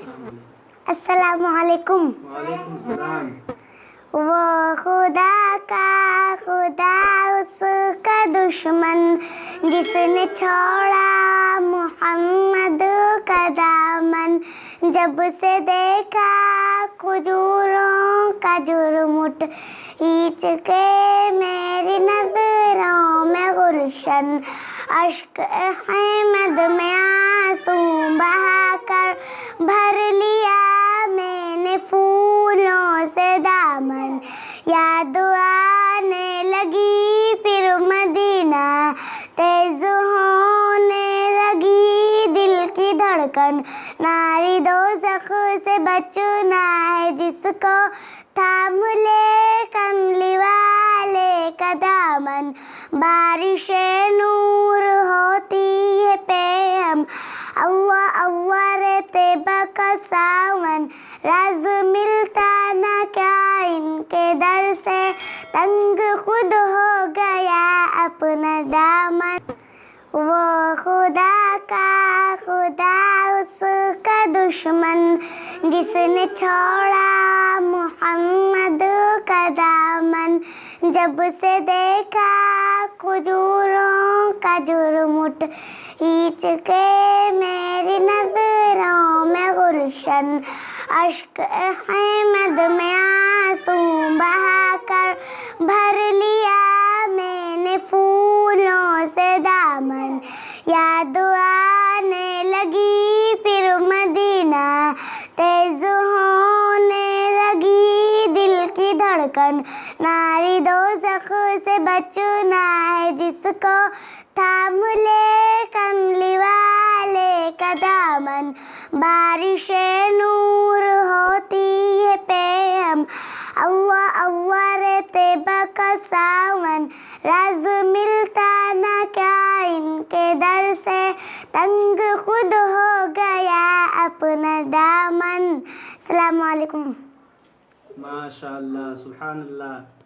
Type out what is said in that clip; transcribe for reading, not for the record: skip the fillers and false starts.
अस्सलामुअलैकुम। वालेकुम सलाम। वो खुदा का खुदा उसका दुश्मन जिसने छोड़ा मोहम्मद का दामन। जब से देखा खजूरों का जुर्मुट खींच के मेरी नजरों में गुलशन। अश्क अहमद में आंसू बहाकर भर लिया मैंने फूलों से दामन। याद आने लगी फिर मदीना, तेज होने लगी दिल की धड़कन। नारी दोज़ख से बचना है जिसको थाम ले कमली वाले का दामन। बारिशे नूर होती है पे हम, अल्लाह अल्लाह रे तैबा का सावन। राज मिलता ना क्या इनके दर से, तंग खुद हो गया अपना दामन। वो खुदा का खुदा उसका दुश्मन जिसने छोड़ा मोहम्मद का दामन। जब से देखा खजूरों का जुर्मुट खींच के मेरी नजरों में गुलशन। अश्क अहमद में आंसू बहाकर भर लिया मैंने फूलों से दामन। याद आने लगी फिर मदीना, तेज होने लगी दिल की धड़कन। नारी दोज़ख से बचना है जिसको थाम ले कमली वाले का दामन। बारिशे नूर होती है पे हम, अल्लाह अल्लाह रे तैबा का सावन। राज मिलता ना क्या इनके दर से, तंग खुद हो गया अपना दामन। अस्सलाम वालेकुम। माशाअल्लाह, सुभान अल्लाह।